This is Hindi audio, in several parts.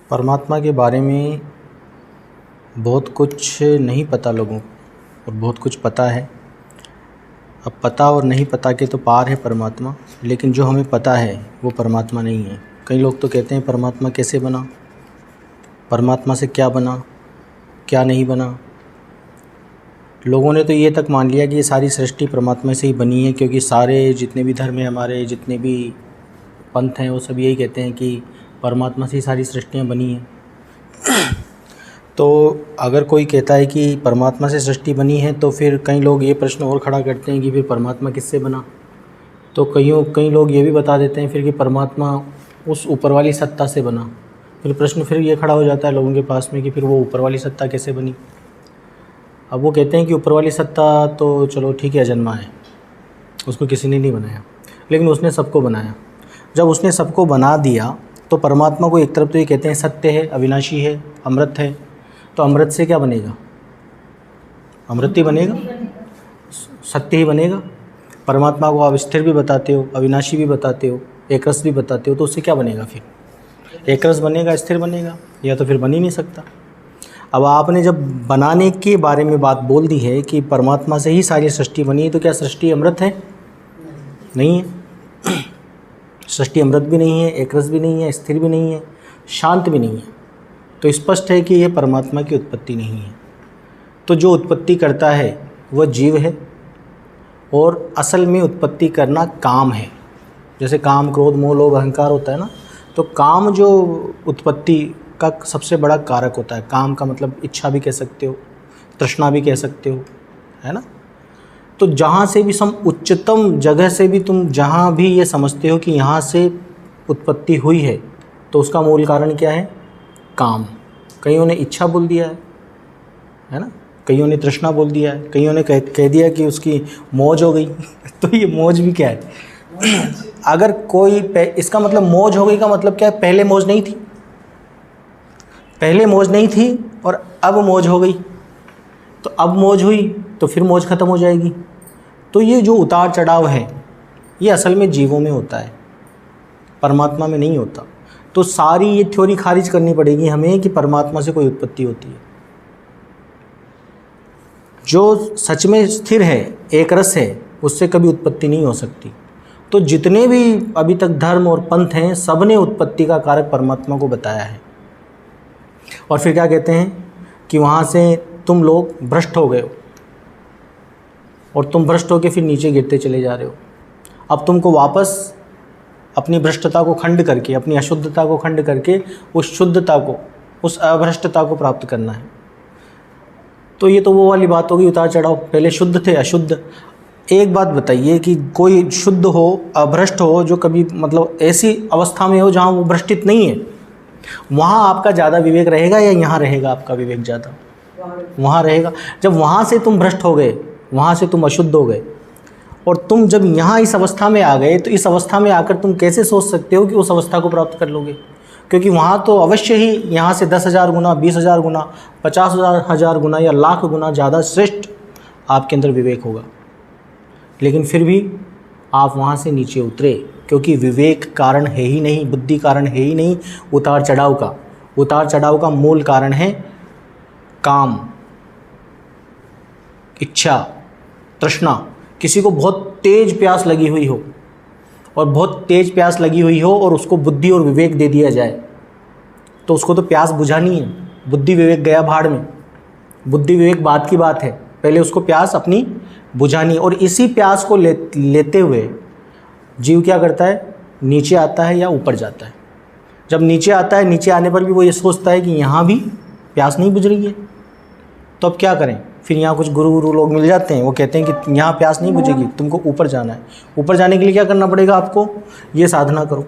परमात्मा के बारे में बहुत कुछ नहीं पता लोगों को और बहुत कुछ पता है। अब पता और नहीं पता के तो पार है परमात्मा, लेकिन जो हमें पता है वो परमात्मा नहीं है। कई लोग तो कहते हैं परमात्मा कैसे बना, परमात्मा से क्या बना, क्या नहीं बना। लोगों ने तो ये तक मान लिया कि ये सारी सृष्टि परमात्मा से ही बनी है, क्योंकि सारे जितने भी धर्म हैं हमारे, जितने भी पंथ हैं, वो सब यही कहते हैं कि परमात्मा से ही सारी सृष्टियाँ बनी हैं। तो अगर कोई कहता है कि परमात्मा से सृष्टि बनी है, तो फिर कई लोग ये प्रश्न और खड़ा करते हैं कि फिर परमात्मा किससे बना। तो कई लोग ये भी बता देते हैं फिर कि परमात्मा उस ऊपर वाली सत्ता से बना। फिर प्रश्न फिर ये खड़ा हो जाता है लोगों के पास में कि फिर वो ऊपर वाली सत्ता कैसे बनी। अब वो कहते हैं कि ऊपर वाली सत्ता तो चलो ठीक है, अजन्मा है, उसको किसी ने नहीं बनाया, लेकिन उसने सबको बनाया। जब उसने सबको बना दिया तो परमात्मा को एक तरफ तो ये कहते हैं सत्य है, अविनाशी है, अमृत है, तो अमृत से क्या बनेगा? अमृत ही बनेगा, सत्य ही बनेगा। परमात्मा को आप स्थिर भी बताते हो, अविनाशी भी बताते हो, एक रस भी बताते हो, तो उससे क्या बनेगा? फिर एक रस बनेगा, स्थिर बनेगा, या तो फिर बन ही नहीं सकता। अब आपने जब बनाने के बारे में बात बोल दी है कि परमात्मा से ही सारी सृष्टि बनी है, तो क्या सृष्टि अमृत है? नहीं है। सृष्टि अमृत भी नहीं है, एक रस भी नहीं है, स्थिर भी नहीं है, शांत भी नहीं है। तो स्पष्ट है कि यह परमात्मा की उत्पत्ति नहीं है। तो जो उत्पत्ति करता है वह जीव है, और असल में उत्पत्ति करना काम है। जैसे काम, क्रोध, मोह, लोभ, अहंकार होता है ना, तो काम जो उत्पत्ति का सबसे बड़ा कारक होता है। काम का मतलब इच्छा भी कह सकते हो, तृष्णा भी कह सकते हो, है ना। तो जहाँ से भी उच्चतम जगह से भी तुम जहाँ भी ये समझते हो कि यहाँ से उत्पत्ति हुई है, तो उसका मूल कारण क्या है? काम। कईयों ने इच्छा बोल दिया है ना, कईयों ने तृष्णा बोल दिया है, कईयों ने कह दिया कि उसकी मौज हो गई। तो ये मौज भी क्या है? अगर कोई इसका मतलब मौज हो गई का मतलब क्या है? पहले मौज नहीं थी, पहले मौज नहीं थी और अब मौज हो गई। तो अब मौज हुई तो फिर मौज ख़त्म हो जाएगी। तो ये जो उतार चढ़ाव है ये असल में जीवों में होता है, परमात्मा में नहीं होता। तो सारी ये थ्योरी खारिज करनी पड़ेगी हमें कि परमात्मा से कोई उत्पत्ति होती है। जो सच में स्थिर है, एक रस है, उससे कभी उत्पत्ति नहीं हो सकती। तो जितने भी अभी तक धर्म और पंथ हैं, सब ने उत्पत्ति का कारक परमात्मा को बताया है। और फिर क्या कहते हैं कि वहाँ से तुम लोग भ्रष्ट हो गए हो, और तुम भ्रष्ट होकर फिर नीचे गिरते चले जा रहे हो। अब तुमको वापस अपनी भ्रष्टता को खंड करके, अपनी अशुद्धता को खंड करके उस शुद्धता को, उस अभ्रष्टता को प्राप्त करना है। तो ये तो वो वाली बात होगी, उतार चढ़ाव। पहले शुद्ध थे, अशुद्ध। एक बात बताइए कि कोई शुद्ध हो, अभ्रष्ट हो, जो कभी मतलब ऐसी अवस्था में हो जहाँ वो भ्रष्टित नहीं है, वहाँ आपका ज़्यादा विवेक रहेगा या यहाँ रहेगा आपका विवेक ज़्यादा? वहाँ रहेगा। जब वहाँ से तुम भ्रष्ट हो गए, वहाँ से तुम अशुद्ध हो गए, और तुम जब यहाँ इस अवस्था में आ गए, तो इस अवस्था में आकर तुम कैसे सोच सकते हो कि उस अवस्था को प्राप्त कर लोगे? क्योंकि वहाँ तो अवश्य ही यहाँ से 10,000 गुना, 20,000 गुना, 50,000 गुना या लाख गुना ज़्यादा श्रेष्ठ आपके अंदर विवेक होगा। लेकिन फिर भी आप वहाँ से नीचे उतरे, क्योंकि विवेक कारण है ही नहीं, बुद्धि कारण है ही नहीं उतार चढ़ाव का। उतार चढ़ाव का मूल कारण है काम, इच्छा, तृष्णा। किसी को बहुत तेज प्यास लगी हुई हो, और बहुत तेज प्यास लगी हुई हो, और उसको बुद्धि और विवेक दे दिया जाए, तो उसको तो प्यास बुझानी है। बुद्धि विवेक गया भाड़ में। बुद्धि विवेक बात की बात है, पहले उसको प्यास अपनी बुझानी। और इसी प्यास को लेते हुए जीव क्या करता है? नीचे आता है या ऊपर जाता है। जब नीचे आता है, नीचे आने पर भी वो ये सोचता है कि यहाँ भी प्यास नहीं बुझ रही है, तो अब क्या करें? फिर यहाँ कुछ गुरु लोग मिल जाते हैं, वो कहते हैं कि यहाँ प्यास नहीं बुझेगी, तुमको ऊपर जाना है। ऊपर जाने के लिए क्या करना पड़ेगा आपको? ये साधना करो।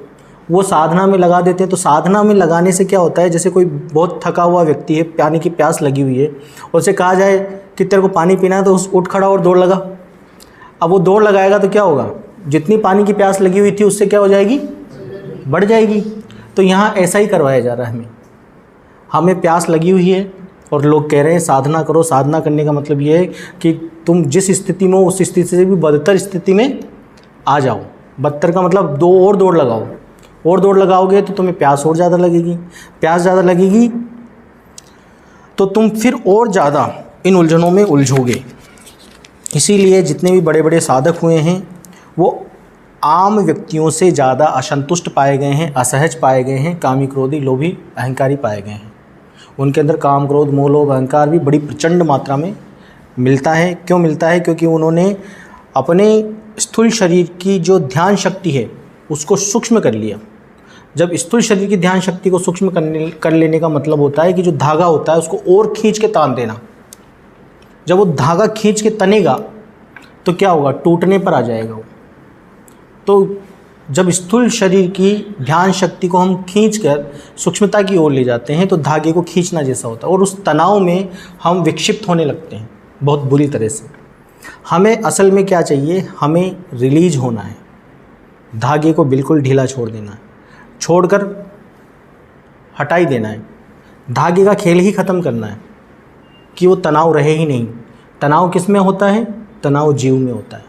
वो साधना में लगा देते हैं। तो साधना में लगाने से क्या होता है? जैसे कोई बहुत थका हुआ व्यक्ति है, पानी की प्यास लगी हुई है, और उसे कहा जाए कि तेरे को पानी पीना है, तो उठ खड़ा और दौड़ लगा। अब वो दौड़ लगाएगा तो क्या होगा? जितनी पानी की प्यास लगी हुई थी उससे क्या हो जाएगी? बढ़ जाएगी। तो यहाँ ऐसा ही करवाया जा रहा है हमें प्यास लगी हुई है, और लोग कह रहे हैं साधना करो। साधना करने का मतलब ये है कि तुम जिस स्थिति में हो उस स्थिति से भी बदतर स्थिति में आ जाओ। बदतर का मतलब दो और दौड़ लगाओ, और दौड़ लगाओगे तो तुम्हें प्यास और ज़्यादा लगेगी, प्यास ज़्यादा लगेगी तो तुम फिर और ज़्यादा इन उलझनों में उलझोगे। इसीलिए जितने भी बड़े बड़े साधक हुए हैं वो आम व्यक्तियों से ज़्यादा असंतुष्ट पाए गए हैं, असहज पाए गए हैं, कामी क्रोधी लोभी अहंकारी पाए गए हैं। उनके अंदर काम क्रोध मोह लोभ अहंकार भी बड़ी प्रचंड मात्रा में मिलता है। क्यों मिलता है? क्योंकि उन्होंने अपने स्थूल शरीर की जो ध्यान शक्ति है उसको सूक्ष्म कर लिया। जब स्थूल शरीर की ध्यान शक्ति को सूक्ष्म कर लेने का मतलब होता है कि जो धागा होता है उसको और खींच के तान देना। जब वो धागा खींच के तनेगा तो क्या होगा? टूटने पर आ जाएगा वो। तो जब स्थूल शरीर की ध्यान शक्ति को हम खींचकर सूक्ष्मता की ओर ले जाते हैं तो धागे को खींचना जैसा होता है और उस तनाव में हम विक्षिप्त होने लगते हैं बहुत बुरी तरह से। हमें असल में क्या चाहिए? हमें रिलीज होना है, धागे को बिल्कुल ढीला छोड़ देना है, छोड़कर हटा ही देना है। धागे का खेल ही ख़त्म करना है कि वो तनाव रहे ही नहीं। तनाव किस में होता है? तनाव जीव में होता है।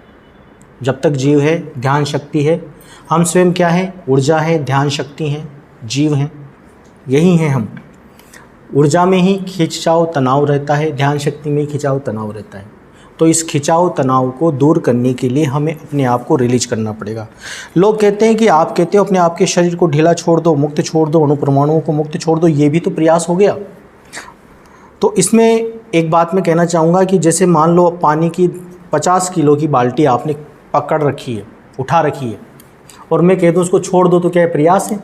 जब तक जीव है, ध्यान शक्ति है, हम स्वयं क्या है? ऊर्जा है, ध्यान शक्ति है, जीव हैं, यही हैं हम। ऊर्जा में ही खिंचाव तनाव रहता है, ध्यान शक्ति में ही खिंचाव तनाव रहता है। तो इस खिंचाव तनाव को दूर करने के लिए हमें अपने आप को रिलीज करना पड़ेगा। लोग कहते हैं कि आप कहते हो अपने आप के शरीर को ढीला छोड़ दो, मुक्त छोड़ दो, अणुपरमाणुओं को मुक्त छोड़ दो, ये भी तो प्रयास हो गया। तो इसमें एक बात मैं कहना चाहूँगा कि जैसे मान लो पानी की 50 किलो की बाल्टी आपने पकड़ रखी है, उठा रखी है, और मैं कह दूँ उसको छोड़ दो तो क्या है? प्रयास है।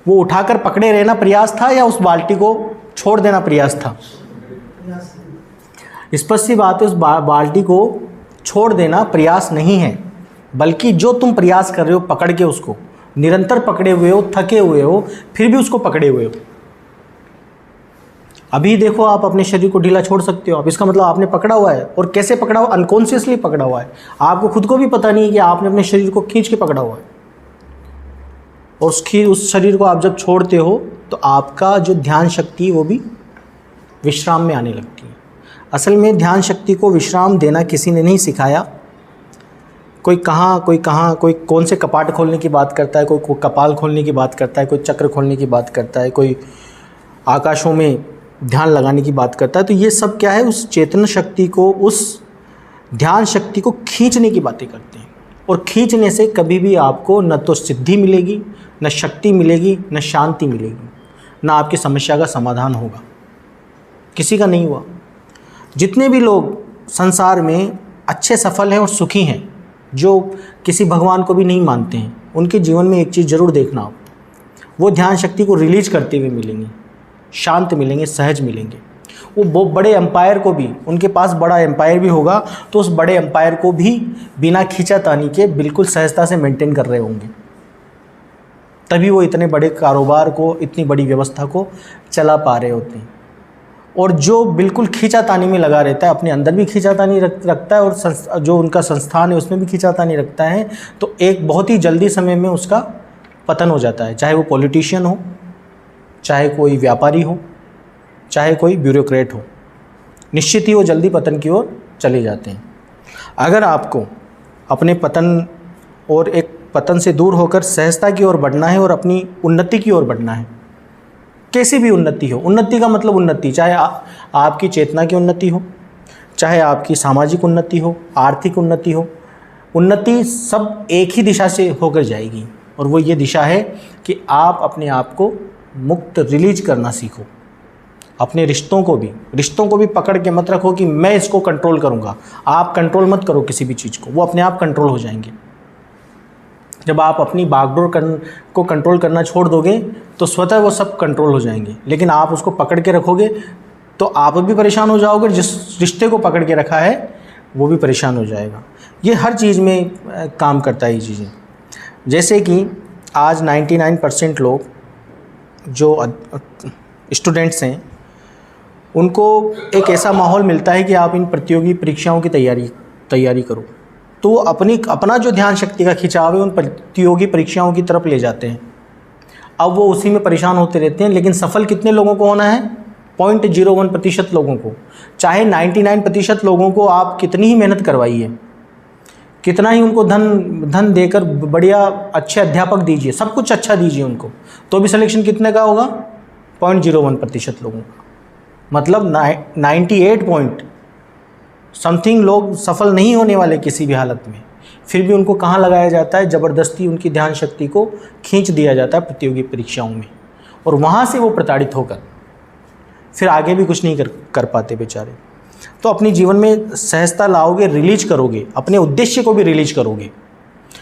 वो उठाकर पकड़े रहना प्रयास था या उस बाल्टी को छोड़ देना प्रयास था? स्पष्ट सी बात है, उस बाल्टी को छोड़ देना प्रयास नहीं है, बल्कि जो तुम प्रयास कर रहे हो पकड़ के उसको, निरंतर पकड़े हुए हो, थके हुए हो, फिर भी उसको पकड़े हुए हो। अभी देखो आप अपने शरीर को ढीला छोड़ सकते हो, अब इसका मतलब आपने पकड़ा हुआ है। और कैसे पकड़ा हुआ? अनकॉन्शियसली पकड़ा हुआ है। आपको खुद को भी पता नहीं है कि आपने अपने शरीर को खींच के पकड़ा हुआ है। और उस शरीर को आप जब छोड़ते हो तो आपका जो ध्यान शक्ति है वो भी विश्राम में आने लगती है। असल में ध्यान शक्ति को विश्राम देना किसी ने नहीं सिखाया। कोई कौन से कपाट खोलने की बात करता है, कोई कपाल खोलने की बात करता है, कोई चक्र खोलने की बात करता है, कोई आकाशों में ध्यान लगाने की बात करता है। तो ये सब क्या है? उस चेतन शक्ति को, उस ध्यान शक्ति को खींचने की बातें करते हैं। और खींचने से कभी भी आपको न तो सिद्धि मिलेगी, न शक्ति मिलेगी, न शांति मिलेगी, न आपकी समस्या का समाधान होगा। किसी का नहीं हुआ। जितने भी लोग संसार में अच्छे सफल हैं और सुखी हैं, जो किसी भगवान को भी नहीं मानते हैं, उनके जीवन में एक चीज़ ज़रूर देखना आप, वो ध्यान शक्ति को रिलीज करते हुए मिलेंगे, शांत मिलेंगे, सहज मिलेंगे। वो बड़े एम्पायर को भी, उनके पास बड़ा एम्पायर भी होगा तो उस बड़े एम्पायर को भी बिना खींचातानी के बिल्कुल सहजता से मेंटेन कर रहे होंगे। तभी वो इतने बड़े कारोबार को, इतनी बड़ी व्यवस्था को चला पा रहे होते हैं। और जो बिल्कुल खींचातानी में लगा रहता है, अपने अंदर भी खींचातानी रखता है और जो उनका संस्थान है उसमें भी खींचातानी रखता है, तो एक बहुत ही जल्दी समय में उसका पतन हो जाता है। चाहे वो पॉलिटिशियन हो, चाहे कोई व्यापारी हो, चाहे कोई ब्यूरोक्रेट हो, निश्चित ही वो जल्दी पतन की ओर चले जाते हैं। अगर आपको अपने पतन और एक पतन से दूर होकर सहजता की ओर बढ़ना है और अपनी उन्नति की ओर बढ़ना है, कैसी भी उन्नति हो, उन्नति का मतलब उन्नति, चाहे आपकी चेतना की उन्नति हो, चाहे आपकी सामाजिक उन्नति हो, आर्थिक उन्नति हो, उन्नति सब एक ही दिशा से होकर जाएगी। और वो ये दिशा है कि आप अपने आप को मुक्त, रिलीज करना सीखो। अपने रिश्तों को भी पकड़ के मत रखो कि मैं इसको कंट्रोल करूँगा। आप कंट्रोल मत करो किसी भी चीज़ को, वो अपने आप कंट्रोल हो जाएंगे। जब आप अपनी बागडोर को कंट्रोल करना छोड़ दोगे तो स्वतः वो सब कंट्रोल हो जाएंगे। लेकिन आप उसको पकड़ के रखोगे तो आप भी परेशान हो जाओगे, जिस रिश्ते को पकड़ के रखा है वो भी परेशान हो जाएगा। ये हर चीज़ में काम करता है ये चीज़ें। जैसे कि आज 99% लोग जो स्टूडेंट्स हैं उनको एक ऐसा माहौल मिलता है कि आप इन प्रतियोगी परीक्षाओं की तैयारी करो, तो वो अपना जो ध्यान शक्ति का खिंचाव है उन प्रतियोगी परीक्षाओं की तरफ ले जाते हैं। अब वो उसी में परेशान होते रहते हैं। लेकिन सफल कितने लोगों को होना है? 0.01% लोगों को। चाहे 99% लोगों को आप कितनी ही मेहनत करवाइए, कितना ही उनको धन देकर बढ़िया अच्छे अध्यापक दीजिए, सब कुछ अच्छा दीजिए उनको, तो भी सिलेक्शन कितने का होगा? 0.01% लोगों का। मतलब 98 पॉइंट समथिंग लोग सफल नहीं होने वाले किसी भी हालत में, फिर भी उनको कहाँ लगाया जाता है? ज़बरदस्ती उनकी ध्यान शक्ति को खींच दिया जाता है प्रतियोगी परीक्षाओं में, और वहाँ से वो प्रताड़ित होकर फिर आगे भी कुछ नहीं कर पाते बेचारे। तो अपनी जीवन में सहजता लाओगे, रिलीज करोगे, अपने उद्देश्य को भी रिलीज करोगे,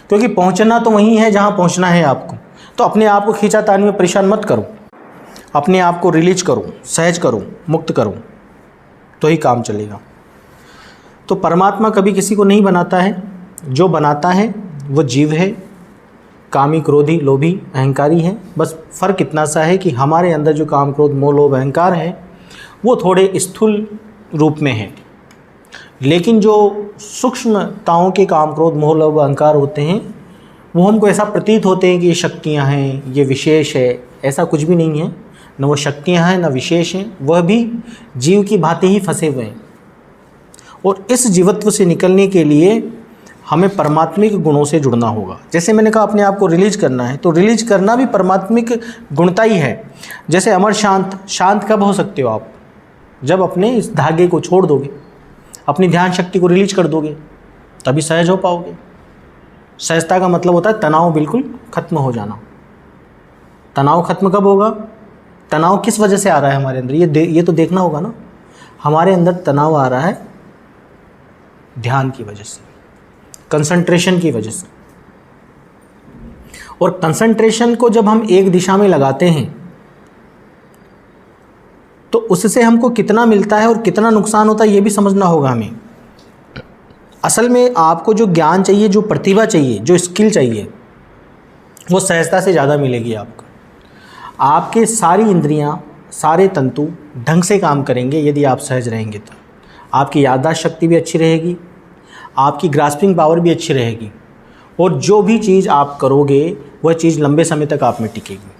क्योंकि पहुँचना तो वहीं है जहाँ पहुँचना है आपको। तो अपने आप को खींचातानी में परेशान मत करो, अपने आप को रिलीज करो, सहज करो, मुक्त करो, तो ही काम चलेगा। तो परमात्मा कभी किसी को नहीं बनाता है, जो बनाता है वो जीव है, कामी, क्रोधी, लोभी, अहंकारी है। बस फ़र्क इतना सा है कि हमारे अंदर जो काम, क्रोध, मोह, लोभ, अहंकार है वो थोड़े स्थूल रूप में है, लेकिन जो सूक्ष्मताओं के काम, क्रोध, मोह, लोभ, अहंकार होते हैं वो हमको ऐसा प्रतीत होते हैं कि ये शक्तियाँ हैं, ये विशेष है। ऐसा कुछ भी नहीं है, न वो शक्तियाँ हैं न विशेष हैं, वह भी जीव की भांति ही फंसे हुए हैं। और इस जीवत्व से निकलने के लिए हमें परमात्मिक गुणों से जुड़ना होगा। जैसे मैंने कहा अपने आप को रिलीज करना है, तो रिलीज करना भी परमात्मिक गुणता ही है। जैसे अमर शांत कब हो सकते हो आप? जब अपने इस धागे को छोड़ दोगे, अपनी ध्यान शक्ति को रिलीज कर दोगे, तभी सहज हो पाओगे। सहजता का मतलब होता है तनाव बिल्कुल खत्म हो जाना। तनाव खत्म कब होगा? तनाव किस वजह से आ रहा है हमारे अंदर, ये तो देखना होगा ना। हमारे अंदर तनाव आ रहा है ध्यान की वजह से, कंसंट्रेशन की वजह से। और कंसंट्रेशन को जब हम एक दिशा में लगाते हैं तो उससे हमको कितना मिलता है और कितना नुकसान होता है ये भी समझना होगा हमें। असल में आपको जो ज्ञान चाहिए, जो प्रतिभा चाहिए, जो स्किल चाहिए, वो सहजता से ज़्यादा मिलेगी आपको। आपके सारी इंद्रियां, सारे तंतु ढंग से काम करेंगे यदि आप सहज रहेंगे तो। आपकी याददाश्त शक्ति भी अच्छी रहेगी, आपकी ग्रास्पिंग पावर भी अच्छी रहेगी, और जो भी चीज़ आप करोगे वह चीज़ लंबे समय तक आप में टिकेगी।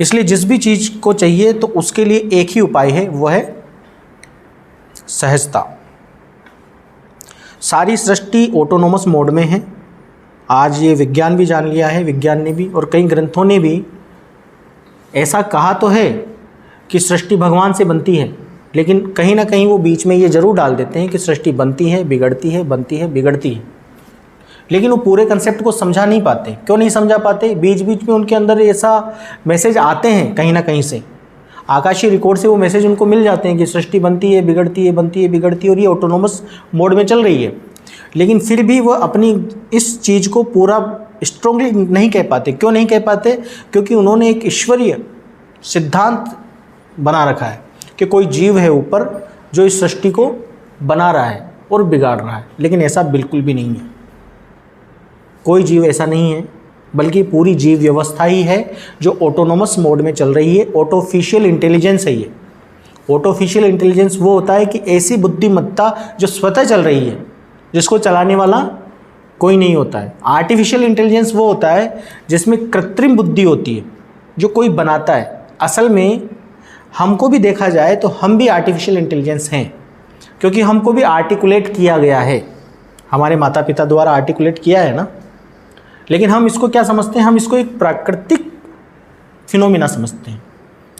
इसलिए जिस भी चीज़ को चाहिए तो उसके लिए एक ही उपाय है, वह है सहजता। सारी सृष्टि ऑटोनोमस मोड में है। आज ये विज्ञान भी जान लिया है, विज्ञान ने भी और कई ग्रंथों ने भी ऐसा कहा तो है कि सृष्टि भगवान से बनती है, लेकिन कहीं ना कहीं वो बीच में ये ज़रूर डाल देते हैं कि सृष्टि बनती है, बिगड़ती है, बनती है, बिगड़ती है। लेकिन वो पूरे कंसेप्ट को समझा नहीं पाते। क्यों नहीं समझा पाते? बीच बीच में उनके अंदर ऐसा मैसेज आते हैं कहीं ना कहीं से, आकाशीय रिकॉर्ड से वो मैसेज उनको मिल जाते हैं कि सृष्टि बनती है, बिगड़ती है, बनती है, बिगड़ती है, और ये ऑटोनोमस मोड में चल रही है। लेकिन फिर भी वो अपनी इस चीज़ को पूरा स्ट्रांगली नहीं कह पाते। क्यों नहीं कह पाते? क्योंकि उन्होंने एक ईश्वरीय सिद्धांत बना रखा है कि कोई जीव है ऊपर जो इस सृष्टि को बना रहा है और बिगाड़ रहा है। लेकिन ऐसा बिल्कुल भी नहीं है, कोई जीव ऐसा नहीं है, बल्कि पूरी जीव व्यवस्था ही है जो ऑटोनोमस मोड में चल रही है। ऑटोफिशियल इंटेलिजेंस है ये। ऑटोफिशियल इंटेलिजेंस वो होता है कि ऐसी बुद्धिमत्ता जो स्वतः चल रही है, जिसको चलाने वाला कोई नहीं होता है। आर्टिफिशियल इंटेलिजेंस वो होता है जिसमें कृत्रिम बुद्धि होती है, जो कोई बनाता है। असल में हमको भी देखा जाए तो हम भी आर्टिफिशियल इंटेलिजेंस हैं, क्योंकि हमको भी आर्टिकुलेट किया गया है, हमारे माता पिता द्वारा आर्टिकुलेट किया है ना। लेकिन हम इसको क्या समझते हैं? हम इसको एक प्राकृतिक फिनोमिना समझते हैं।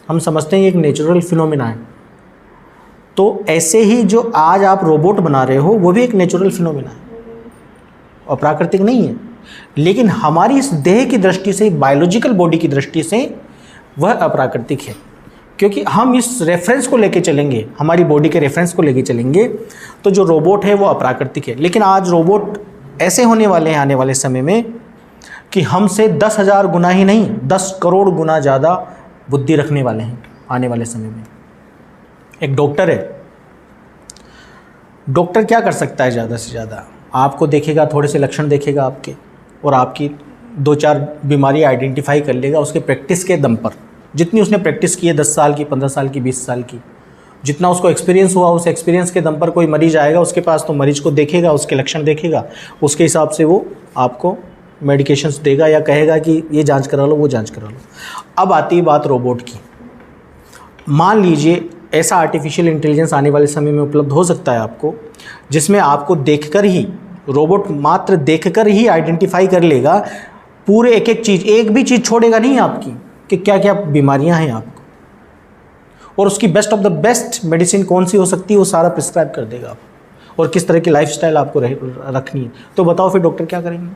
हम समझते हैं एक नेचुरल फिनोमिना है। तो ऐसे ही जो आज आप रोबोट बना रहे हो वो भी एक नेचुरल फिनोमिना है और प्राकृतिक नहीं है। लेकिन हमारी इस देह की दृष्टि से, बायोलॉजिकल बॉडी की दृष्टि से वह अप्राकृतिक है, क्योंकि हम इस रेफरेंस को लेके चलेंगे, हमारी बॉडी के रेफरेंस को लेके चलेंगे, तो जो रोबोट है वो अप्राकृतिक है। लेकिन आज रोबोट ऐसे होने वाले हैं आने वाले समय में कि हमसे 10,000 गुना ही नहीं, 10 करोड़ गुना ज़्यादा बुद्धि रखने वाले हैं आने वाले समय में। एक डॉक्टर है, डॉक्टर क्या कर सकता है? ज़्यादा से ज़्यादा आपको देखेगा, थोड़े से लक्षण देखेगा आपके, और आपकी 2-4 बीमारी आइडेंटिफाई कर लेगा उसके प्रैक्टिस के दम पर। जितनी उसने प्रैक्टिस की है, 10 साल की, 15 साल की, 20 साल की, जितना उसको एक्सपीरियंस हुआ, उस एक्सपीरियंस के दम पर कोई मरीज आएगा उसके पास, तो मरीज को देखेगा, उसके लक्षण देखेगा, उसके हिसाब से वो आपको मेडिकेशंस देगा या कहेगा कि ये जांच करा लो, वो जांच करा लो। अब आती है बात रोबोट की। मान लीजिए ऐसा आर्टिफिशियल इंटेलिजेंस आने वाले समय में उपलब्ध हो सकता है आपको, जिसमें आपको देखकर ही रोबोट मात्र देखकर ही आइडेंटिफाई कर लेगा पूरे एक एक चीज़, एक भी चीज़ छोड़ेगा नहीं आपकी कि क्या क्या बीमारियां हैं आपको, और उसकी best of the best medicine कौन सी हो सकती है वो सारा प्रिस्क्राइब कर देगा आप, और किस तरह की लाइफस्टाइल आपको रखनी है। तो बताओ फिर डॉक्टर क्या करेंगे?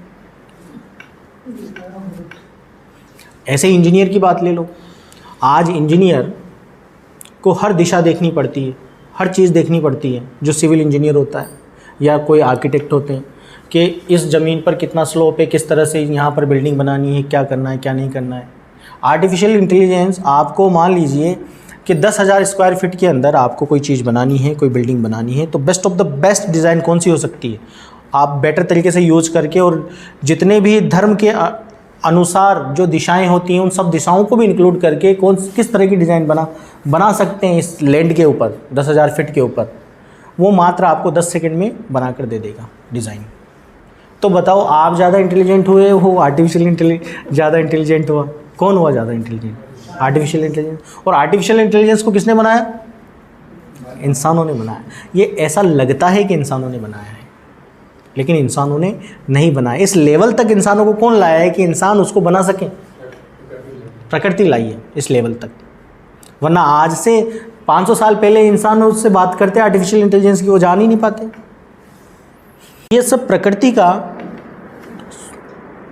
ऐसे ही इंजीनियर की बात ले लो। आज इंजीनियर को हर दिशा देखनी पड़ती है, हर चीज़ देखनी पड़ती है। जो सिविल इंजीनियर होता है या कोई आर्किटेक्ट होते हैं कि इस ज़मीन पर कितना स्लोप है, किस तरह से यहाँ पर बिल्डिंग बनानी है, क्या करना है क्या नहीं करना है। आर्टिफिशियल इंटेलिजेंस आपको मान लीजिए कि 10,000 स्क्वायर फीट के अंदर आपको कोई चीज़ बनानी है, कोई बिल्डिंग बनानी है, तो best of the best design कौन सी हो सकती है? आप बेटर तरीके से यूज़ करके और जितने भी धर्म के अनुसार जो दिशाएं होती हैं उन सब दिशाओं को भी इंक्लूड करके किस तरह की डिज़ाइन बना सकते हैं इस लैंड के ऊपर, 10,000 फीट के ऊपर, वो मात्र आपको 10 सेकंड में बना कर दे देगा डिज़ाइन। तो बताओ आप ज़्यादा इंटेलिजेंट हुए हो, आर्टिफिशियल ज़्यादा इंटेलिजेंट हुआ? कौन हुआ ज़्यादा इंटेलिजेंट? Artificial intelligence. और आर्टिफिशियल इंटेलिजेंस को किसने बनाया? इंसानों ने बनाया। ये ऐसा लगता है कि इंसानों ने बनाया है, लेकिन इंसानों ने नहीं बनाया। इस लेवल तक इंसानों को कौन लाया है कि इंसान उसको बना सके? प्रकृति लाई है इस लेवल तक। वरना आज से 500 साल पहले इंसान उससे बात करते आर्टिफिशियल इंटेलिजेंस की, वो जान ही नहीं पाते। ये सब प्रकृति का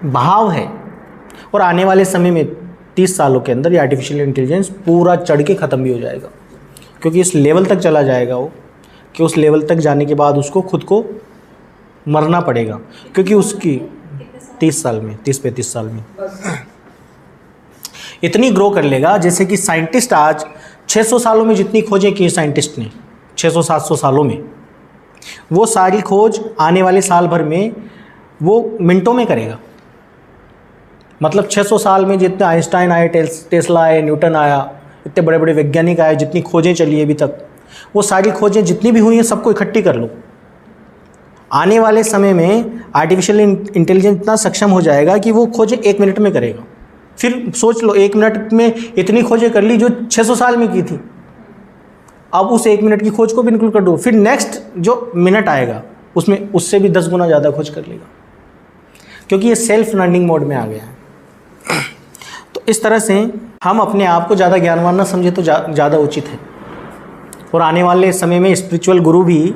भाव है, और आने वाले समय में 30 सालों के अंदर ये आर्टिफिशियल इंटेलिजेंस पूरा चढ़ के ख़त्म भी हो जाएगा, क्योंकि इस लेवल तक चला जाएगा वो कि उस लेवल तक जाने के बाद उसको खुद को मरना पड़ेगा, क्योंकि उसकी 30 साल में 30-35 साल में इतनी ग्रो कर लेगा। जैसे कि साइंटिस्ट आज 600 सालों में जितनी खोजें की साइंटिस्ट ने, 600-700 सालों में, वो सारी खोज आने वाले साल भर में वो मिनटों में करेगा। मतलब 600 साल में जितने आइंस्टाइन आए, टेस्ला आए, न्यूटन आया, इतने बड़े बड़े वैज्ञानिक आए, जितनी खोजें चली अभी तक, वो सारी खोजें जितनी भी हुई हैं सबको इकट्ठी कर लो। आने वाले समय में आर्टिफिशियल इंटेलिजेंस इतना सक्षम हो जाएगा कि वो खोजें 1 मिनट में करेगा। फिर सोच लो, 1 मिनट में इतनी खोजें कर ली जो 600 साल में की थी। अब उस 1 मिनट की खोज को भी इंक्लूड कर दो, फिर नेक्स्ट जो मिनट आएगा उसमें उससे भी 10 गुना ज़्यादा खोज कर लेगा, क्योंकि ये सेल्फ लर्निंग मोड में आ गया है। तो इस तरह से हम अपने आप को ज़्यादा ज्ञानवान ना समझे तो ज़्यादा उचित है। और आने वाले समय में स्पिरिचुअल गुरु भी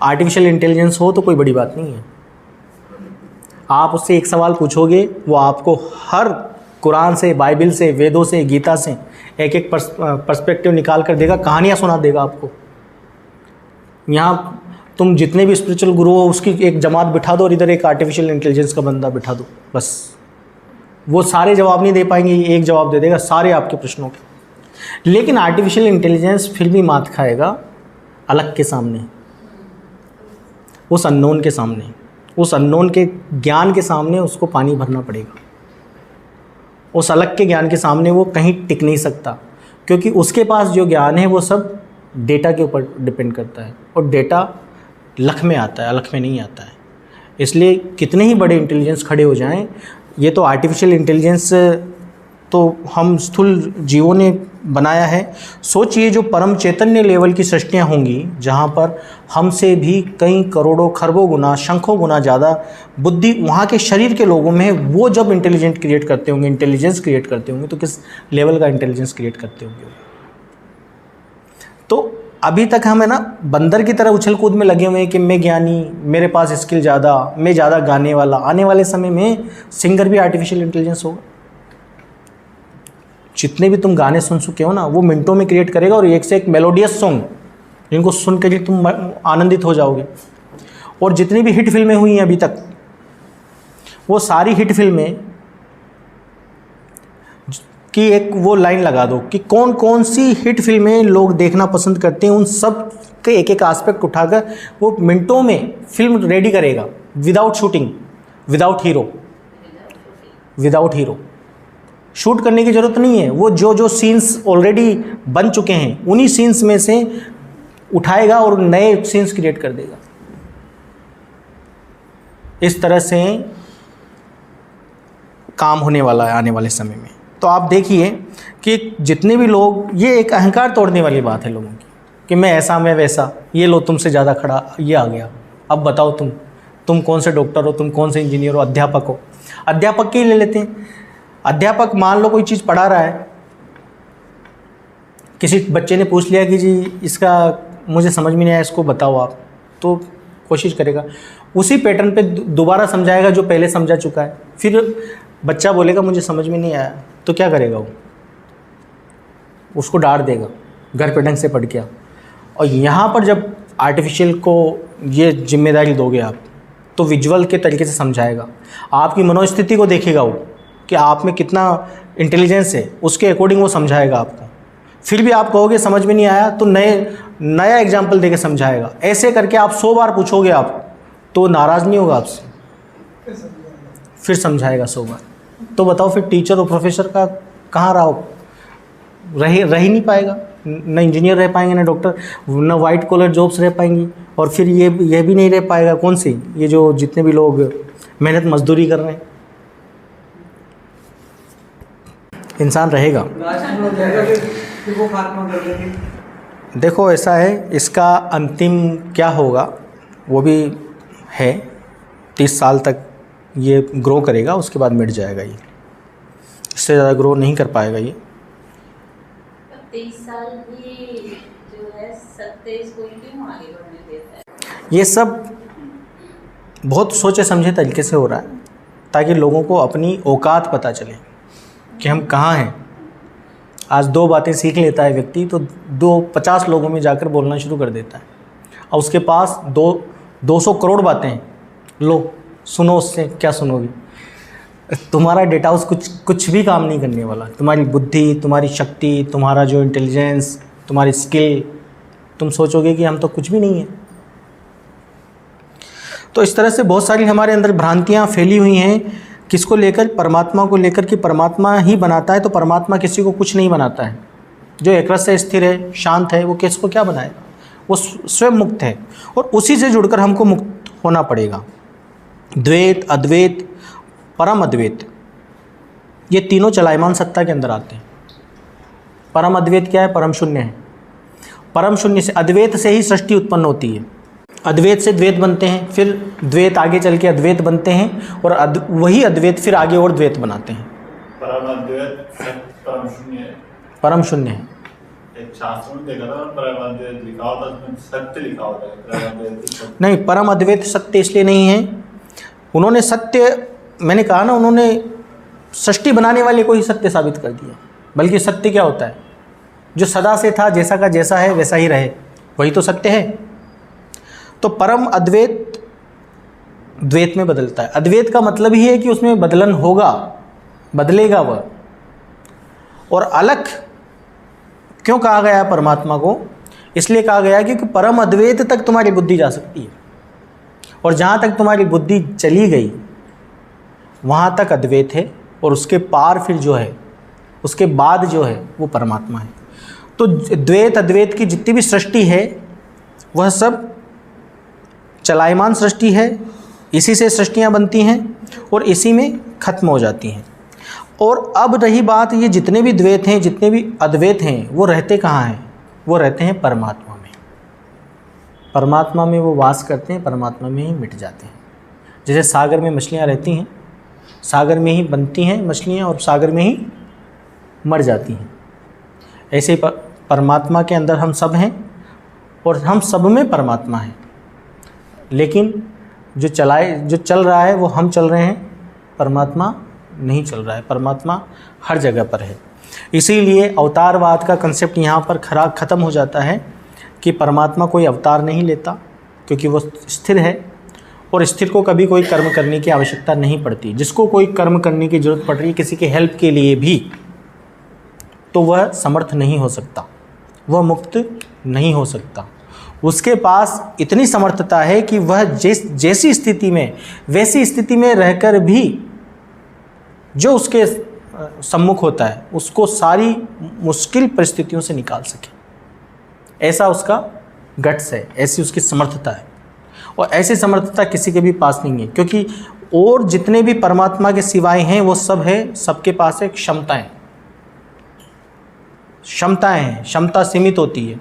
आर्टिफिशियल इंटेलिजेंस हो तो कोई बड़ी बात नहीं है। आप उससे एक सवाल पूछोगे, वो आपको हर कुरान से, बाइबल से, वेदों से, गीता से एक एक पर्सपेक्टिव निकाल कर देगा, कहानियाँ सुना देगा आपको। यहाँ तुम जितने भी स्पिरिचुअल गुरु हो उसकी एक जमात बिठा दो और इधर एक आर्टिफिशियल इंटेलिजेंस का बंदा बिठा दो, बस वो सारे जवाब नहीं दे पाएंगे, एक जवाब दे देगा सारे आपके प्रश्नों के। लेकिन आर्टिफिशियल इंटेलिजेंस फिर भी मात खाएगा अलग के सामने, उस अननोन के सामने, उस अननोन के ज्ञान के सामने उसको पानी भरना पड़ेगा। उस अलग के ज्ञान के सामने वो कहीं टिक नहीं सकता, क्योंकि उसके पास जो ज्ञान है वो सब डेटा के ऊपर डिपेंड करता है, और डेटा लख में आता है, अलख में नहीं आता है। इसलिए कितने ही बड़े इंटेलिजेंस खड़े हो जाएं, ये तो आर्टिफिशियल इंटेलिजेंस तो हम स्थूल जीवों ने बनाया है। सोचिए जो परम चैतन्य लेवल की सृष्टियाँ होंगी, जहाँ पर हमसे भी कई करोड़ों खरबों गुना, शंखों गुना ज़्यादा बुद्धि वहाँ के शरीर के लोगों में है, वो जब इंटेलिजेंस क्रिएट करते होंगे तो किस लेवल का इंटेलिजेंस क्रिएट करते होंगे। तो अभी तक हम है ना बंदर की तरह उछल कूद में लगे हुए हैं कि मैं ज्ञानी, मेरे पास स्किल ज़्यादा, मैं ज़्यादा गाने वाला। आने वाले समय में सिंगर भी आर्टिफिशियल इंटेलिजेंस होगा। जितने भी तुम गाने सुन चुके हो ना, वो मिनटों में क्रिएट करेगा, और एक से एक मेलोडियस सॉन्ग जिनको सुन के तुम आनंदित हो जाओगे। और जितनी भी हिट फिल्में हुई हैं अभी तक, वो सारी हिट फिल्में कि एक वो लाइन लगा दो कि कौन कौन सी हिट फिल्में लोग देखना पसंद करते हैं, उन सब के एक एक एस्पेक्ट उठाकर वो मिनटों में फिल्म रेडी करेगा, without shooting, without hero. Shoot करने की ज़रूरत नहीं है, वो जो सीन्स ऑलरेडी बन चुके हैं उन्हीं सीन्स में से उठाएगा और नए सीन्स क्रिएट कर देगा। इस तरह से काम होने वाला है आने वाले समय में। तो आप देखिए कि जितने भी लोग, ये एक अहंकार तोड़ने वाली बात है लोगों की कि मैं ऐसा, मैं वैसा, ये लो तुमसे ज़्यादा खड़ा, ये आ गया, अब बताओ तुम कौन से डॉक्टर हो, तुम कौन से इंजीनियर हो, अध्यापक हो। अध्यापक के ही ले लेते हैं। अध्यापक मान लो कोई चीज़ पढ़ा रहा है, किसी बच्चे ने पूछ लिया कि जी इसका मुझे समझ में नहीं आया, इसको बताओ आप, तो कोशिश करेगा उसी पैटर्न पे दोबारा समझाएगा जो पहले समझा चुका है। फिर बच्चा बोलेगा मुझे समझ में नहीं आया, तो क्या करेगा वो, उसको डांट देगा, घर पे ढंग से पढ़ के आओ। और यहाँ पर जब आर्टिफिशियल को ये जिम्मेदारी दोगे आप, तो विजुअल के तरीके से समझाएगा, आपकी मनोस्थिति को देखेगा वो कि आप में कितना इंटेलिजेंस है, उसके अकॉर्डिंग वो समझाएगा आपको। फिर भी आप कहोगे समझ में नहीं आया, तो नया एग्जाम्पल देके समझाएगा। ऐसे करके आप 100 बार पूछोगे आप, तो नाराज़ नहीं होगा आपसे, फिर समझाएगा 100 बार। तो बताओ फिर टीचर और प्रोफेसर का कहाँ रह ही नहीं पाएगा। न इंजीनियर रह पाएंगे, न डॉक्टर, न वाइट कॉलर जॉब्स रह पाएंगी, और फिर ये भी नहीं रह पाएगा। कौन सी, ये जो जितने भी लोग मेहनत मजदूरी कर रहे हैं, इंसान रहेगा। देखो ऐसा है, इसका अंतिम क्या होगा वो भी है, 30 साल तक ये ग्रो करेगा, उसके बाद मिट जाएगा। ये इससे ज़्यादा ग्रो नहीं कर पाएगा ये। 30 साल भी जो है सत्य इसको क्यों आगे बढ़ने देता है? ये सब बहुत सोचे समझे तरीके से हो रहा है, ताकि लोगों को अपनी औकात पता चले कि हम कहाँ हैं। आज 2 बातें सीख लेता है व्यक्ति, तो 50 लोगों में जाकर बोलना शुरू कर देता है, और उसके पास 200 करोड़ बातें हैं। लो सुनो, उससे क्या सुनोगे? तुम्हारा डेटा हाउस कुछ भी काम नहीं करने वाला। तुम्हारी बुद्धि, तुम्हारी शक्ति, तुम्हारा जो इंटेलिजेंस, तुम्हारी स्किल, तुम सोचोगे कि हम तो कुछ भी नहीं है। तो इस तरह से बहुत सारी हमारे अंदर भ्रांतियाँ फैली हुई हैं, किसको लेकर? परमात्मा को लेकर, कि परमात्मा ही बनाता है, तो परमात्मा किसी को कुछ नहीं बनाता है। जो एकरस से स्थिर है, शांत है, वो किसको क्या बनाएगा? वो स्वयं मुक्त है, और उसी से जुड़कर हमको मुक्त होना पड़ेगा। द्वैत, अद्वैत, परम अद्वैत, ये तीनों चलायमान सत्ता के अंदर आते हैं। परम अद्वैत क्या है? परम शून्य है। परम शून्य से, अद्वैत से ही सृष्टि उत्पन्न होती है। अद्वैत से द्वैत बनते हैं, फिर द्वैत आगे चल के अद्वैत बनते हैं, और वही अद्वैत फिर आगे और द्वैत बनाते हैं। परम अद्वैत परम शून्य है। परम शून्य है। एक शास्त्र में देखा था, परम अद्वैत लिखा होता है, उसमें सत्य लिखा होता है। परम अद्वैत नहीं, परम अद्वैत सत्य इसलिए नहीं है, उन्होंने सत्य, मैंने कहा ना, उन्होंने सृष्टि बनाने वाले को ही सत्य साबित कर दिया। बल्कि सत्य क्या होता है? जो सदा से था, जैसा का जैसा है वैसा ही रहे, वही तो सत्य है। तो परम अद्वैत द्वैत में बदलता है। अद्वैत का मतलब ही है कि उसमें बदलन होगा, बदलेगा वह। और अलग क्यों कहा गया है परमात्मा को? इसलिए कहा गया क्योंकि परम अद्वैत तक तुम्हारी बुद्धि जा सकती है, और जहाँ तक तुम्हारी बुद्धि चली गई वहाँ तक अद्वैत है, और उसके पार फिर जो है, उसके बाद जो है वो परमात्मा है। तो द्वैत अद्वैत की जितनी भी सृष्टि है वह सब चलायमान सृष्टि है, इसी से सृष्टियाँ बनती हैं और इसी में ख़त्म हो जाती हैं। और अब रही बात, ये जितने भी द्वैत हैं, जितने भी अद्वैत हैं, वो रहते कहाँ हैं? वो रहते हैं परमात्मा में। परमात्मा में वो वास करते हैं, परमात्मा में ही मिट जाते हैं। जैसे सागर में मछलियाँ रहती हैं, सागर में ही बनती हैं मछलियाँ और सागर में ही मर जाती हैं, ऐसे परमात्मा के अंदर हम सब हैं और हम सब में परमात्मा है। लेकिन जो चल रहा है वो हम चल रहे हैं, परमात्मा नहीं चल रहा है। परमात्मा हर जगह पर है। इसीलिए अवतारवाद का कंसेप्ट यहाँ पर ख़त्म हो जाता है कि परमात्मा कोई अवतार नहीं लेता, क्योंकि वो स्थिर है और स्थिर को कभी कोई कर्म करने की आवश्यकता नहीं पड़ती। जिसको कोई कर्म करने की ज़रूरत पड़ रही है किसी के हेल्प के लिए भी, तो वह समर्थ नहीं हो सकता, वह मुक्त नहीं हो सकता। उसके पास इतनी समर्थता है कि वह जैसी स्थिति में, वैसी स्थिति में रहकर भी जो उसके सम्मुख होता है उसको सारी मुश्किल परिस्थितियों से निकाल सके। ऐसा उसका गट्स है, ऐसी उसकी समर्थता है। और ऐसी समर्थता किसी के भी पास नहीं है, क्योंकि और जितने भी परमात्मा के सिवाय हैं वो सब है, सबके पास एक क्षमताएं हैं। क्षमता सीमित होती है।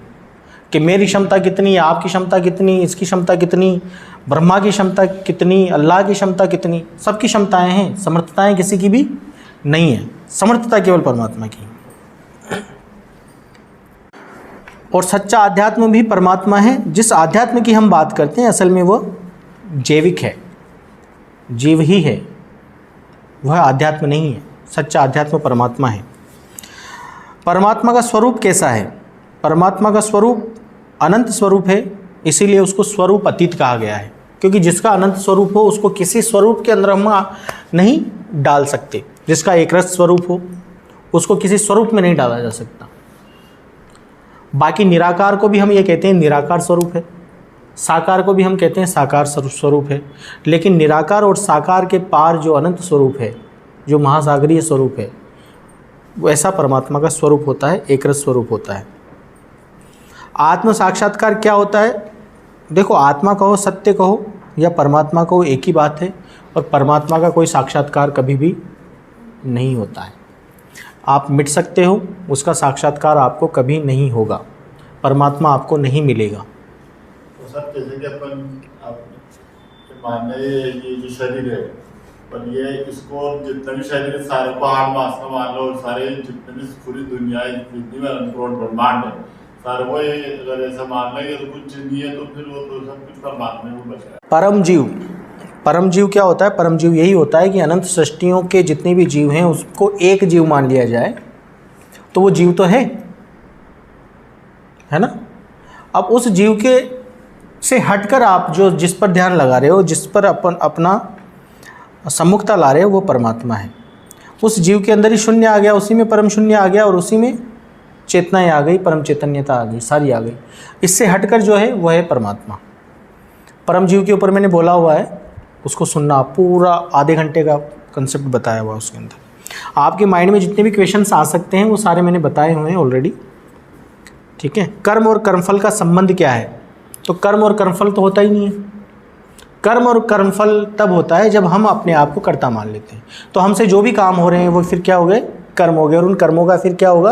कि मेरी क्षमता कितनी, आपकी क्षमता कितनी, इसकी क्षमता कितनी, ब्रह्मा की क्षमता कितनी, अल्लाह की क्षमता कितनी, सबकी क्षमताएं हैं, समर्थताएं किसी की भी नहीं है, समर्थता केवल परमात्मा की। और सच्चा आध्यात्म भी परमात्मा है। जिस आध्यात्म की हम बात करते हैं असल में वो जैविक है, जीव ही है, वह आध्यात्म नहीं है। सच्चा आध्यात्म परमात्मा है। परमात्मा का स्वरूप कैसा है? परमात्मा का स्वरूप अनंत स्वरूप है, इसीलिए उसको स्वरूप अतीत कहा गया है, क्योंकि जिसका अनंत स्वरूप हो उसको किसी स्वरूप के अंदर हम नहीं डाल सकते। जिसका एक रस स्वरूप हो उसको किसी स्वरूप में नहीं डाला जा सकता। बाकी निराकार को भी हम ये कहते हैं निराकार स्वरूप है, साकार को भी हम कहते हैं साकार स्वरूप है, लेकिन निराकार और साकार के पार जो अनंत स्वरूप है, जो महासागरीय स्वरूप है, वैसा परमात्मा का स्वरूप होता है, एक रस स्वरूप होता है। आत्म साक्षात्कार क्या होता है? देखो, आत्मा कहो, सत्य कहो या परमात्मा कहो, एक ही बात है, और परमात्मा का कोई साक्षात्कार कभी भी नहीं होता है। आप मिट सकते हो, उसका साक्षात्कार आपको कभी नहीं होगा, परमात्मा आपको नहीं मिलेगा। तो सर जैसे कि अपन मान ये जो शरीर है, पर ये इसको जितने भी शरीर है सारे पहाड़ मास्टर मान लो, सारे जितने भी पूरी दुनिया है, जितनी भी अनंत करोड़ ब्रह्मांड है, सारे वो अगर ऐसा मान लेंगे तो कुछ नहीं है, तो फिर वो तो सब कुछ परमात्मा में बचा है। परम जीव, परम जीव क्या होता है? परम जीव यही होता है कि अनंत सृष्टियों के जितने भी जीव हैं उसको एक जीव मान लिया जाए तो वो जीव तो है ना। अब उस जीव के से हटकर आप जो जिस पर ध्यान लगा रहे हो, जिस पर अपना सम्मुखता ला रहे हो, वो परमात्मा है। उस जीव के अंदर ही शून्य आ गया, उसी में परम शून्य आ गया, और उसी में चेतनाएँ आ गई, परम चैतन्यता आ गई, सारी आ गई। इससे हटकर जो है वह है परमात्मा। परम जीव के ऊपर मैंने बोला हुआ है, उसको सुनना, पूरा आधे घंटे का कंसेप्ट बताया हुआ उसके अंदर। आपके माइंड में जितने भी क्वेश्चंस आ सकते हैं वो सारे मैंने बताए हुए हैं ऑलरेडी, ठीक है। कर्म और कर्मफल का संबंध क्या है? तो कर्म और कर्मफल तो होता ही नहीं है। कर्म और कर्मफल तब होता है जब हम अपने आप को कर्ता मान लेते हैं। तो हमसे जो भी काम हो रहे हैं वो फिर क्या हो गए? कर्म हो गए, और उन कर्मों का फिर क्या होगा?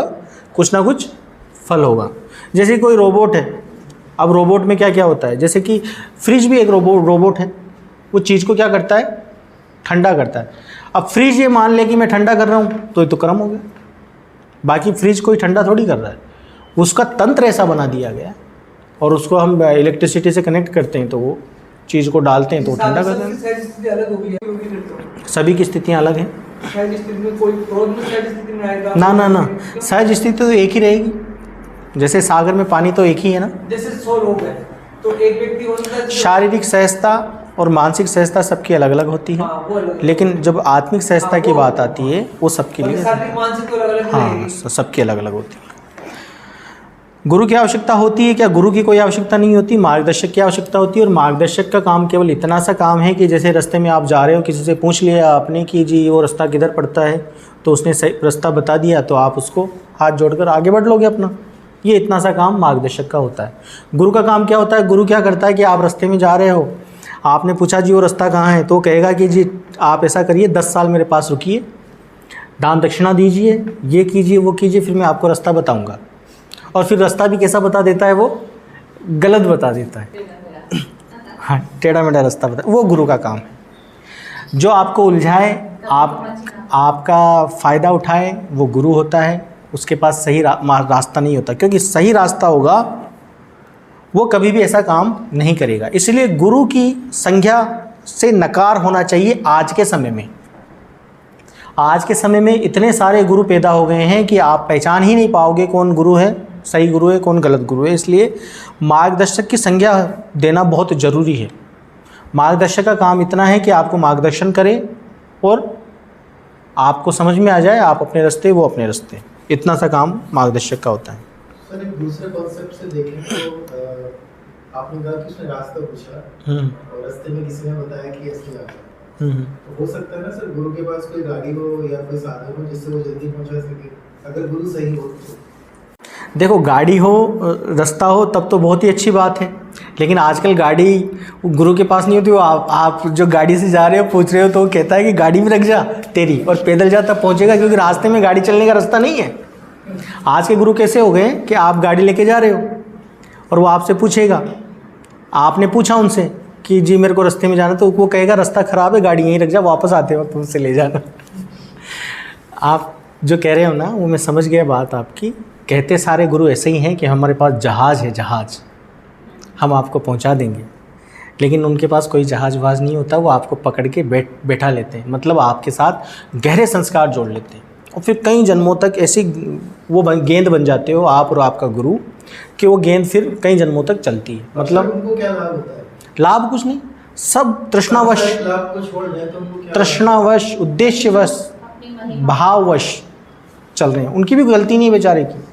कुछ ना कुछ फल होगा। जैसे कोई रोबोट है, अब रोबोट में क्या क्या होता है? जैसे कि फ्रिज भी एक रोबोट है, वो चीज़ को क्या करता है? ठंडा करता है। अब फ्रिज ये मान ले कि मैं ठंडा कर रहा हूँ तो ये तो कर्म हो गया, बाकी फ्रिज कोई ठंडा थोड़ी कर रहा है, उसका तंत्र ऐसा बना दिया गया, और उसको हम इलेक्ट्रिसिटी से कनेक्ट करते हैं तो वो चीज़ को डालते हैं तो वो ठंडा करते हैं। सभी की स्थितियाँ अलग हैं। ना सहज स्थिति तो एक ही रहेगी। जैसे सागर में पानी तो एक ही है ना। जैसे 100 लोग हैं तो एक व्यक्ति हो सकता है। शारीरिक सहजता और मानसिक सहजता सबकी अलग अलग होती है, लेकिन जब आत्मिक सहजता की बात आती है वो सबके लिए, हाँ, सबकी अलग अलग होती है। गुरु की आवश्यकता होती है क्या? गुरु की कोई आवश्यकता नहीं होती, मार्गदर्शक की आवश्यकता होती है। और मार्गदर्शक का काम केवल इतना सा काम है कि जैसे रास्ते में आप जा रहे हो, किसी से पूछ लिया आपने कि जी वो रास्ता किधर पड़ता है, तो उसने सही रास्ता बता दिया, तो आप उसको हाथ जोड़कर आगे बढ़ लोगे अपना। ये इतना सा काम मार्गदर्शक का होता है। गुरु का काम क्या होता है? गुरु क्या करता है कि आप रास्ते में जा रहे हो, आपने पूछा जी वो रास्ता कहाँ है, तो कहेगा कि जी आप ऐसा करिए, 10 साल मेरे पास रुकिए, दान दक्षिणा दीजिए, ये कीजिए, वो कीजिए, फिर मैं आपको रास्ता बताऊँगा। और फिर रास्ता भी कैसा बता देता है? वो गलत बता देता है, हाँ, टेढ़ा मेढ़ा रास्ता बता। वो गुरु का काम है, जो आपको उलझाए, आपका फ़ायदा उठाए, वो गुरु होता है। उसके पास सही रास्ता नहीं होता, क्योंकि सही रास्ता होगा वो कभी भी ऐसा काम नहीं करेगा। इसलिए गुरु की संज्ञा से नकार होना चाहिए आज के समय में। आज के समय में इतने सारे गुरु पैदा हो गए हैं कि आप पहचान ही नहीं पाओगे कौन गुरु है, सही गुरु है, कौन गलत गुरु है। इसलिए मार्गदर्शक की संज्ञा देना बहुत ज़रूरी है। मार्गदर्शक का काम इतना है कि आपको मार्गदर्शन करे और आपको समझ में आ जाए, आप अपने रास्ते, वो अपने रास्ते, इतना सा काम मार्गदर्शक का होता है। सर एक दूसरे कॉन्सेप्ट से देखें तो आपने कहा कि उसने रास्ता पूछा और रास्ते में किसी ने बताया कि ऐसे जाना, तो हो सकता है ना सर गुरु के पास कोई गाड़ी हो या कोई साधन हो जिससे वो जल्दी पहुंचा सके, अगर गुरु सही हो तो। देखो, गाड़ी हो, रास्ता हो, तब तो बहुत ही अच्छी बात है, लेकिन आजकल गाड़ी गुरु के पास नहीं होती। वो आप जो गाड़ी से जा रहे हो, पूछ रहे हो, तो वो कहता है कि गाड़ी में रख जा तेरी, और पैदल जा तब पहुँचेगा, क्योंकि रास्ते में गाड़ी चलने का रास्ता नहीं है। आज के गुरु कैसे हो गए कि आप गाड़ी लेके जा रहे हो और वो आपसे पूछेगा, आपने पूछा उनसे कि जी मेरे को रास्ते में जाना, तो वो कहेगा रास्ता ख़राब है, गाड़ी यहीं रख जा, वापस आते वक्त तुमसे ले जाना। आप जो कह रहे हो ना, वो मैं समझ गया बात आपकी। कहते सारे गुरु ऐसे ही हैं कि हमारे पास जहाज़ है, जहाज़, हम आपको पहुंचा देंगे, लेकिन उनके पास कोई जहाज़ वहाज़ नहीं होता। वो आपको पकड़ के बैठा लेते हैं, मतलब आपके साथ गहरे संस्कार जोड़ लेते हैं, और फिर कई जन्मों तक ऐसी वो गेंद बन जाते हो आप और आपका गुरु, कि वो गेंद फिर कई जन्मों तक चलती है। मतलब उनको क्या लाभ होता है? लाभ कुछ नहीं, सब तृष्णावश, लाभ को छोड़ दें तो उनको क्या? तृष्णावश, उद्देश्यवश, अपनी महिमा भाववश चल रहे हैं। उनकी भी गलती नहीं बेचारे की,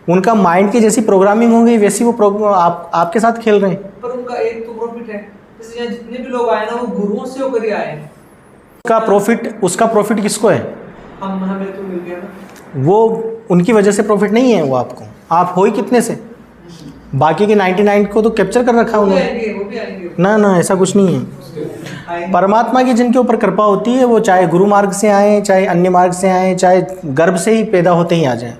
उनका माइंड की जैसी प्रोग्रामिंग होगी वैसी वो आपके साथ खेल रहे हैं। पर उनका एक तो प्रॉफिट है, जैसे यहाँ जितने भी लोग आए ना वो गुरुओं से होकर ही आए हैं। उसका प्रॉफिट किसको है? हमें तो मिल गया ना। वो उनकी वजह से प्रॉफिट नहीं है, वो आपको, आप हो ही कितने से, बाकी के 99 को तो कैप्चर कर रखा है वो भी उन्होंने। आएंगे। ना ऐसा कुछ नहीं है। परमात्मा की जिनके ऊपर कृपा होती है, वो चाहे गुरु मार्ग से आए, चाहे अन्य मार्ग से आए, चाहे गर्भ से ही पैदा होते ही आ जाए,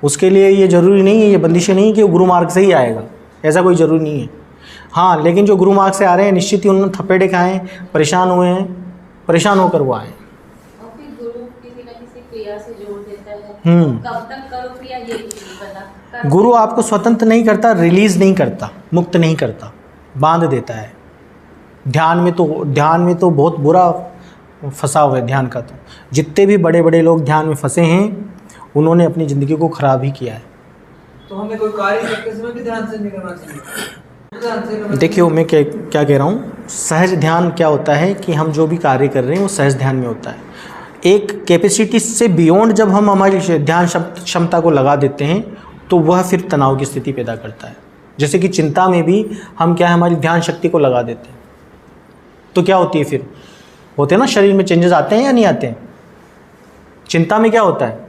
उसके लिए ये ज़रूरी नहीं है, ये बंदिशें नहीं कि वो गुरु मार्ग से ही आएगा, ऐसा कोई ज़रूरी नहीं है। हाँ, लेकिन जो गुरु मार्ग से आ रहे हैं, निश्चित ही उन्होंने थपेड़े खाए, परेशान हुए हैं, परेशान होकर वो आए। और फिर गुरु किसी न किसी क्रिया से जोड़ देता है। कब तक करो क्रिया ये कुछ नहीं पता। गुरु आपको स्वतंत्र नहीं करता, रिलीज़ नहीं करता, मुक्त नहीं करता, बांध देता है। ध्यान में तो बहुत बुरा फंसाव है ध्यान का। तो जितने भी बड़े बड़े लोग ध्यान में फंसे हैं, उन्होंने अपनी ज़िंदगी को ख़राब ही किया है। तो हमें कोई कार्य करते समय भी ध्यान से नहीं करना चाहिए। देखियो, मैं क्या कह रहा हूँ, सहज ध्यान क्या होता है कि हम जो भी कार्य कर रहे हैं वो सहज ध्यान में होता है। एक कैपेसिटी से बियॉन्ड जब हम हमारी ध्यान क्षमता को लगा देते हैं, तो वह फिर तनाव की स्थिति पैदा करता है। जैसे कि चिंता में भी हम क्या है, हमारी ध्यान शक्ति को लगा देते हैं, तो क्या होती है, फिर होते हैं ना, शरीर में चेंजेस आते हैं या नहीं आते हैं? चिंता में क्या होता है,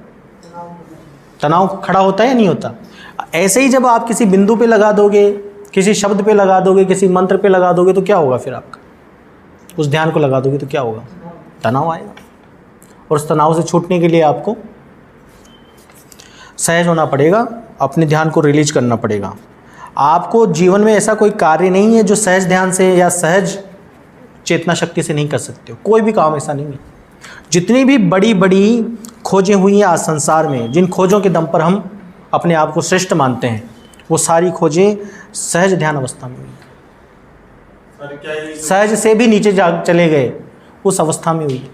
तनाव खड़ा होता है या नहीं होता? ऐसे ही जब आप किसी बिंदु पे लगा दोगे, किसी शब्द पे लगा दोगे, किसी मंत्र पे लगा दोगे, तो क्या होगा फिर आपका? उस ध्यान को लगा दोगे तो क्या होगा? तनाव आएगा। और उस तनाव से छूटने के लिए आपको सहज होना पड़ेगा, अपने ध्यान को रिलीज करना पड़ेगा। आपको जीवन में ऐसा कोई कार्य नहीं है जो सहज ध्यान से या सहज चेतना शक्ति से नहीं कर सकते हो। कोई भी काम ऐसा नहीं है। जितनी भी बड़ी बड़ी खोजें हुई हैं आज संसार में, जिन खोजों के दम पर हम अपने आप को श्रेष्ठ मानते हैं, वो सारी खोजें सहज ध्यान अवस्था में हुई। सहज से भी नीचे जा चले गए, उस अवस्था में हुई।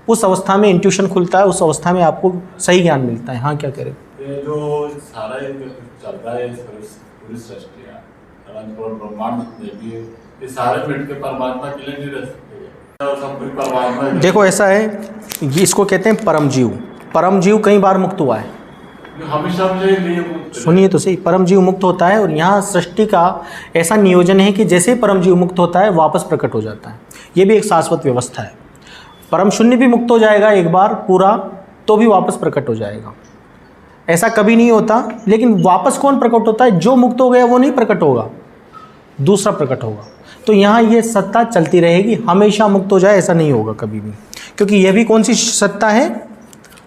उस अवस्था में इंट्यूशन खुलता है, उस अवस्था में आपको सही ज्ञान मिलता है। हाँ, क्या करें? ये जो सारा चल रहा है पूरी सृष्टि, अनंत करोड़ ब्रह्मांड जितने भी, ये सारे मिट के परमात्मा के लिए नहीं रह सकते, और सब पूरी परमात्मा। देखो ऐसा है, ये इसको कहते हैं परम जीव। परम जीव कई बार मुक्त हुआ है। हमेशा सुनिए तो सही, परम जीव मुक्त होता है, और यहाँ सृष्टि का ऐसा नियोजन है कि जैसे परम जीव मुक्त होता है वापस प्रकट हो जाता है। ये भी एक शाश्वत व्यवस्था है। परम शून्य भी मुक्त हो जाएगा एक बार पूरा, तो भी वापस प्रकट हो जाएगा। ऐसा कभी नहीं होता, लेकिन वापस कौन प्रकट होता है? जो मुक्त हो गया वो नहीं प्रकट होगा, दूसरा प्रकट होगा। तो यहाँ ये सत्ता चलती रहेगी, हमेशा मुक्त हो जाए ऐसा नहीं होगा कभी भी, क्योंकि यह भी कौन सी सत्ता है?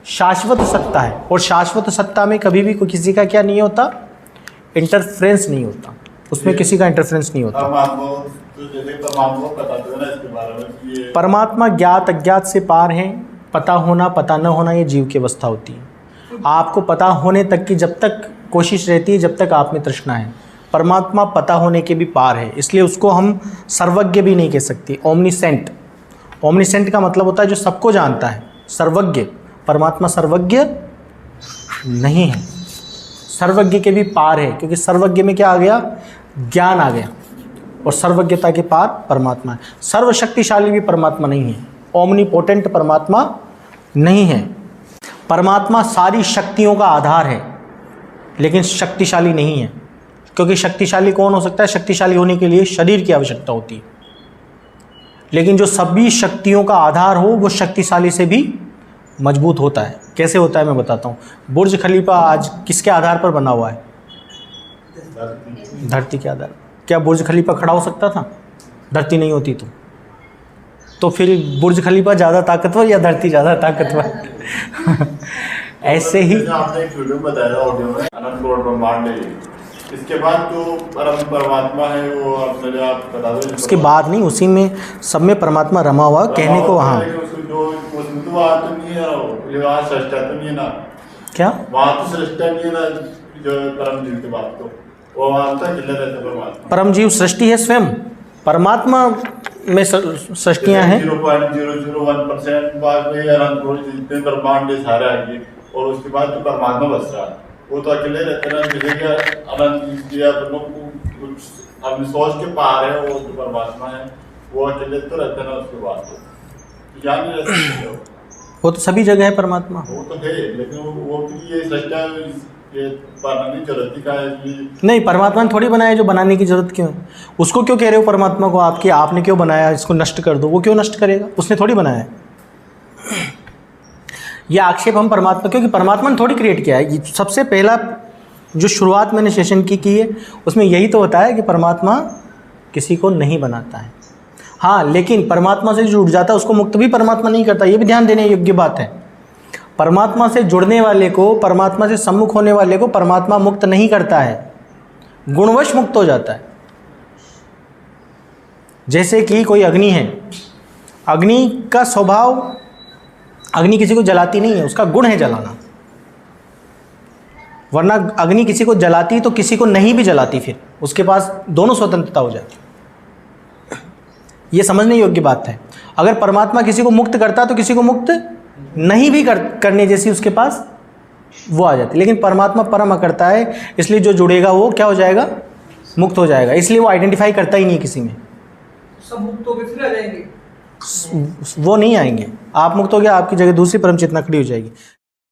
शाश्वत सत्ता है। और शाश्वत सत्ता में कभी भी कोई किसी का क्या नहीं होता? इंटरफ्रेंस नहीं होता, उसमें किसी का इंटरफ्रेंस नहीं होता। परमात्मा ज्ञात अज्ञात से पार है। पता होना पता न होना ये जीव की अवस्था होती है। आपको पता होने तक की जब तक कोशिश रहती है, जब तक आप में तृष्णा है। परमात्मा पता होने के भी पार है, इसलिए उसको हम सर्वज्ञ भी नहीं कह सकते। ओमनीसेंट, ओमनीसेंट का मतलब होता है जो सबको जानता है। सर्वज्ञ, परमात्मा सर्वज्ञ नहीं है, सर्वज्ञ के भी पार है, क्योंकि सर्वज्ञ में क्या आ गया? ज्ञान आ गया, और सर्वज्ञता के पार परमात्मा है। सर्वशक्तिशाली भी परमात्मा नहीं है, ओमनीपोटेंट परमात्मा नहीं है। परमात्मा सारी शक्तियों का आधार है, लेकिन शक्तिशाली नहीं है, क्योंकि शक्तिशाली कौन हो सकता है? शक्तिशाली होने के लिए शरीर की आवश्यकता होती है, लेकिन जो सभी शक्तियों का आधार हो वो शक्तिशाली से भी मजबूत होता है। कैसे होता है मैं बताता हूँ। बुर्ज खलीफा आज किसके आधार पर बना हुआ है? धरती के आधार। क्या बुर्ज खलीफा खड़ा हो सकता था? धरती नहीं होती तो फिर बुर्ज खलीफा ज़्यादा ताकतवर या धरती ज़्यादा ताकतवर? ऐसे ही आपने एक वीडियो बताया ऑडियो में, अनंत करोड़ ब्रह्मांड है, इसके बाद जो परम परमात्मा है वो आप मेरे आप बता दो। उसके बाद नहीं, उसी में सब में परमात्मा रमा हुआ कहने को वहाँ जो उसमें तो वहाँ तो नहीं है, वहाँ सृष्टा तो नहीं है ना, क्या वहाँ तो सृष्टा नहीं है ना, जो परम जीव की बात तो वो वहाँ तो खिला रहता परमात्मा। परम जीव सृष्टि है स्वयं, परमात्मा में सृष्टियाँ हैं। 0.001% बाद में अनंत कोटि जितने ब्रह्मांड है सारे आगे, और उसके बाद तो परमात्मा बच रहा है, वो तो अकेले रहते ना, जैसे कि अनंत दिया कुछ अपनी सोच के पार है, वो जो परमात्मा है वो अकेले तो रहते ना, उसके बाद तो यहाँ नहीं रहते। वो तो सभी जगह है परमात्मा। वो तो है, लेकिन वो ये सृष्टा ये बनाने की जरूरत का है कि नहीं, परमात्मा ने थोड़ी बनाया, जो बनाने की जरूरत क्यों है? उसको क्यों कह रहे हो परमात्मा को आपकी, आपने क्यों बनाया, इसको नष्ट कर दो? वो क्यों नष्ट करेगा? उसने थोड़ी बनाया है। ये आक्षेप हम परमात्मा, क्योंकि परमात्मा ने थोड़ी क्रिएट किया है। सबसे पहला जो शुरुआत मैंने सेशन की है उसमें यही तो बताया कि परमात्मा किसी को नहीं बनाता है। हाँ, लेकिन परमात्मा से जुड़ जाता है उसको मुक्त भी परमात्मा नहीं करता, ये भी ध्यान देने योग्य बात है। परमात्मा से जुड़ने वाले को, परमात्मा से सम्मुख होने वाले को परमात्मा मुक्त नहीं करता है, गुणवश मुक्त हो जाता है। जैसे कि कोई अग्नि है, अग्नि का स्वभाव, अग्नि किसी को जलाती नहीं है, उसका गुण है जलाना, वरना अग्नि किसी को जलाती तो किसी को नहीं भी जलाती, फिर उसके पास दोनों स्वतंत्रता हो जाती। ये समझने योग्य बात है। अगर परमात्मा किसी को मुक्त करता तो किसी को मुक्त नहीं भी करने जैसी उसके पास वो आ जाती, लेकिन परमात्मा परम करता है, इसलिए जो जुड़ेगा वो क्या हो जाएगा, मुक्त हो जाएगा। इसलिए वो आइडेंटिफाई करता ही नहीं किसी में। सब मुक्त होकर फिर आ जाएंगे, वो नहीं आएंगे। आप मुक्त हो गया, आपकी जगह दूसरी परम चेतना खड़ी हो जाएगी।